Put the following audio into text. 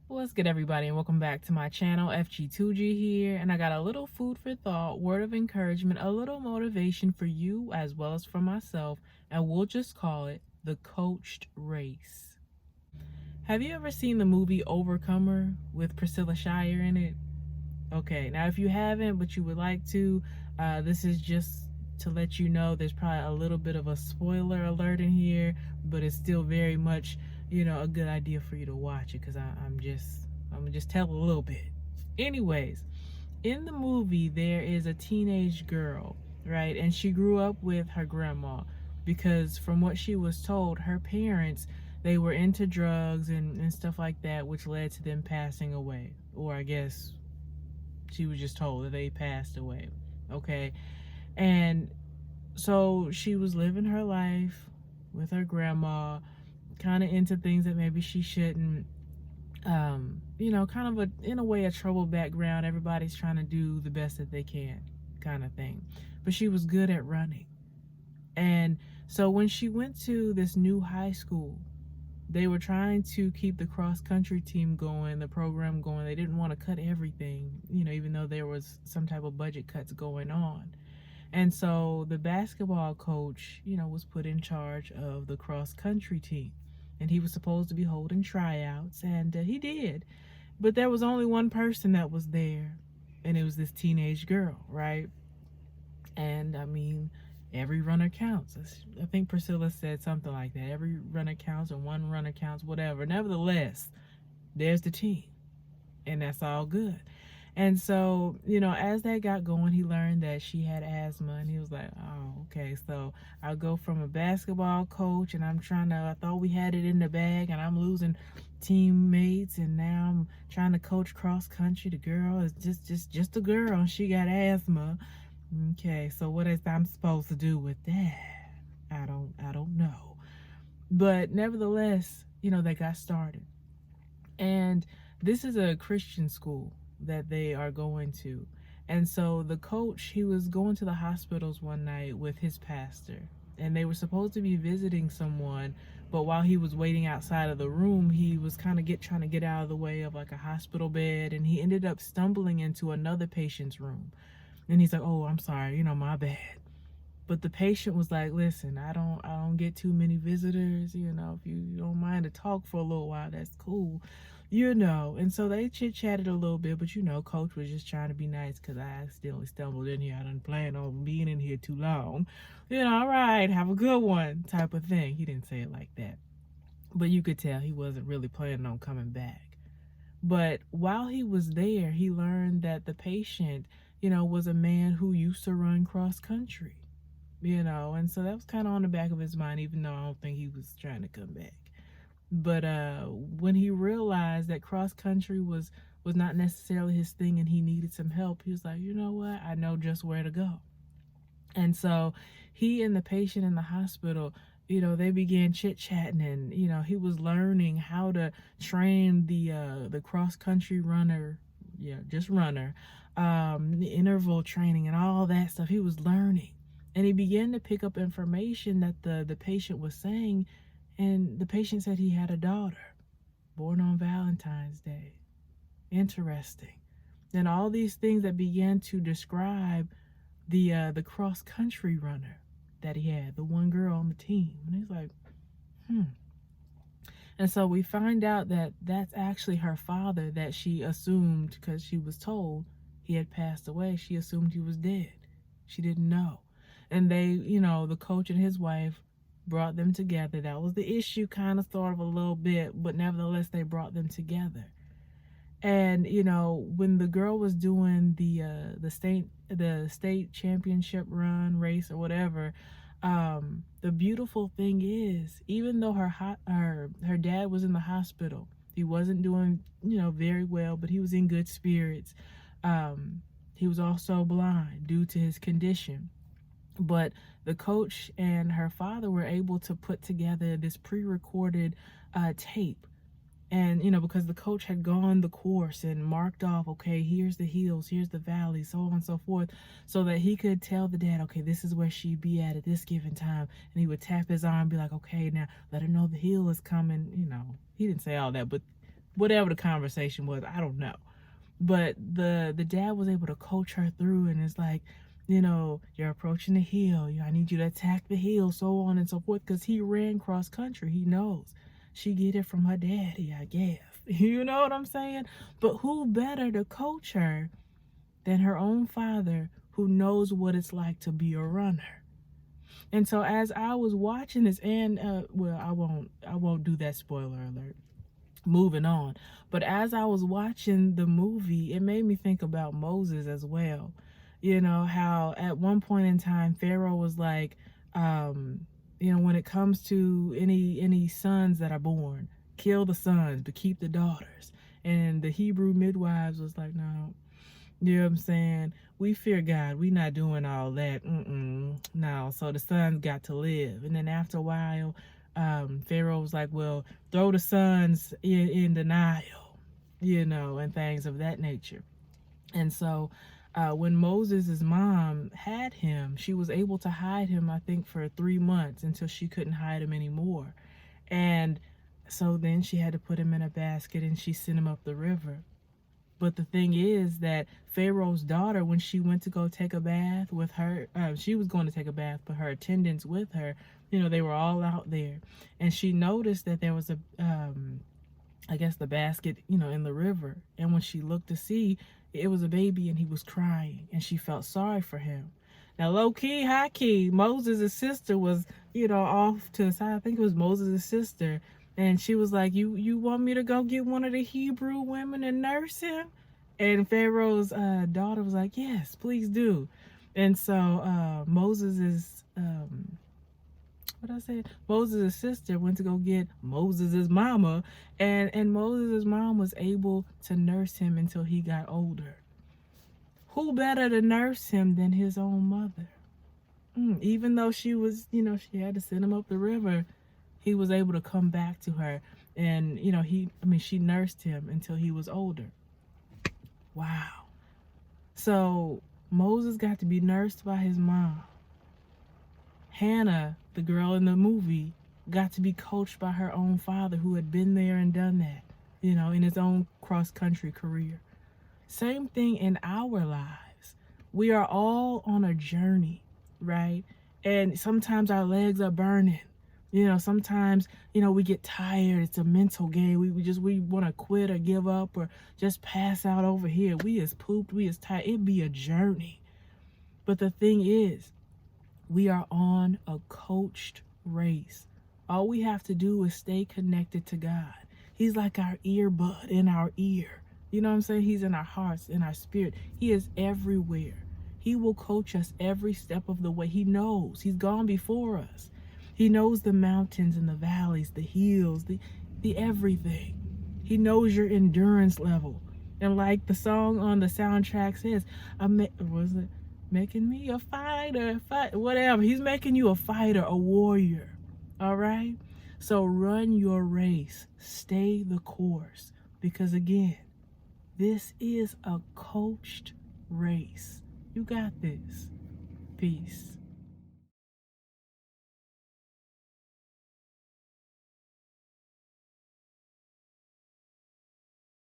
What's good, everybody, and welcome back to my channel. FG2G here, and I got a little food for thought, word of encouragement, a little motivation for you as well as for myself, and we'll just call it the coached race. Have you ever seen the movie Overcomer with Priscilla Shirer in it? Okay, now if you haven't but you would like to, this is just to let you know there's probably a little bit of a spoiler alert in here, but it's still very much, a good idea for you to watch it because I'm gonna just tell a little bit. Anyways, in the movie there is a teenage girl, right? And she grew up with her grandma because from what she was told, her parents, they were into drugs and stuff like that, which led to them passing away. Or I guess she was just told that they passed away. Okay. And so she was living her life with her grandma, kind of into things that maybe she shouldn't. Kind of in a way, a troubled background. Everybody's trying to do the best that they can, kind of thing. But she was good at running. And so when she went to this new high school, they were trying to keep the cross country team going, the program going. They didn't want to cut everything, even though there was some type of budget cuts going on. And so the basketball coach, was put in charge of the cross country team. And he was supposed to be holding tryouts, and he did. But there was only one person that was there, and it was this teenage girl, right? And I mean, every runner counts. I think Priscilla said something like that. Every runner counts, and one runner counts, whatever. Nevertheless, there's the team, and that's all good. And so, as that got going, he learned that she had asthma, and he was like, oh, okay, so I'll go from a basketball coach, and I thought we had it in the bag, and I'm losing teammates, and now I'm trying to coach cross country. The girl is just a girl, and she got asthma. Okay, so what is I'm supposed to do with that? I don't know. But nevertheless, they got started. And this is a Christian school that they are going to. And so the coach, he was going to the hospitals one night with his pastor. And they were supposed to be visiting someone, but while he was waiting outside of the room, he was kind of trying to get out of the way of like a hospital bed, and he ended up stumbling into another patient's room. And he's like, "Oh, I'm sorry, my bad." But the patient was like, "Listen, I don't get too many visitors, if you don't mind to talk for a little while, that's cool." And so they chit-chatted a little bit, but coach was just trying to be nice because I accidentally stumbled in here. I didn't plan on being in here too long. All right, have a good one type of thing. He didn't say it like that, but you could tell he wasn't really planning on coming back. But while he was there, he learned that the patient, was a man who used to run cross country, and so that was kind of on the back of his mind, even though I don't think he was trying to come back. But when he realized that cross country was not necessarily his thing and he needed some help, he was like, you know what? I know just where to go. And so he and the patient in the hospital, they began chit-chatting, and he was learning how to train the cross-country runner, just runner, the interval training and all that stuff. He was learning, and he began to pick up information that the patient was saying, and the patient said he had a daughter born on Valentine's Day. Interesting. And all these things that began to describe the cross country runner that he had, the one girl on the team. And he's like, And so we find out that that's actually her father, that she assumed, because she was told he had passed away, she assumed he was dead. She didn't know. And they, the coach and his wife brought them together. That was the issue, kind of, sort of, a little bit, but nevertheless, they brought them together. And when the girl was doing the state championship run race or whatever, the beautiful thing is, even though her dad was in the hospital, he wasn't doing very well, but he was in good spirits. He was also blind due to his condition, but the coach and her father were able to put together this pre-recorded tape. And because the coach had gone the course and marked off, okay, here's the hills, here's the valleys, so on and so forth, so that he could tell the dad, okay, this is where she'd be at this given time. And he would tap his arm and be like, okay, now let her know the hill is coming. He didn't say all that, but whatever the conversation was, I don't know. But the dad was able to coach her through, and it's like, you're approaching the hill. I need you to attack the hill, so on and so forth, because he ran cross country. He knows. She get it from her daddy, I guess. You know what I'm saying? But who better to coach her than her own father, who knows what it's like to be a runner? And so as I was watching this, and well, I won't do that, spoiler alert. Moving on. But as I was watching the movie, it made me think about Moses as well. How at one point in time Pharaoh was like, when it comes to any sons that are born, kill the sons but keep the daughters. And the Hebrew midwives was like, no, you know what I'm saying? We fear God. We not doing all that. No. So the sons got to live. And then after a while, Pharaoh was like, well, throw the sons in the Nile, and things of that nature. And so when Moses' mom had him, she was able to hide him, I think, for 3 months until she couldn't hide him anymore. And so then she had to put him in a basket and she sent him up the river. But the thing is that Pharaoh's daughter, when she went to go take a bath with her, she was going to take a bath, but her attendants with her, they were all out there. And she noticed that there was I guess the basket, in the river. And when she looked to see, it was a baby and he was crying. And she felt sorry for him. Now, low key, high key, Moses' sister was, off to the side. I think it was Moses' sister. And she was like, you want me to go get one of the Hebrew women and nurse him? And Pharaoh's daughter was like, yes, please do. And so Moses' sister went to go get Moses' mama. And Moses' mom was able to nurse him until he got older. Who better to nurse him than his own mother? Even though she was, she had to send him up the river, he was able to come back to her. And, she nursed him until he was older. Wow. So Moses got to be nursed by his mom. Hannah, the girl in the movie, got to be coached by her own father, who had been there and done that, in his own cross-country career. Same thing in our lives. We are all on a journey, right? And sometimes our legs are burning. Sometimes, we get tired. It's a mental game. We want to quit or give up or just pass out over here. We is pooped. We is tired. It be a journey. But the thing is, we are on a coached race. All we have to do is stay connected to God. He's like our earbud in our ear. You know what I'm saying? He's in our hearts, in our spirit. He is everywhere. He will coach us every step of the way. He knows. He's gone before us. He knows the mountains and the valleys, the hills, the everything. He knows your endurance level. And like the song on the soundtrack says, making me a fighter, whatever. He's making you a fighter, a warrior. All right? So run your race. Stay the course. Because again, this is a coached race. You got this. Peace.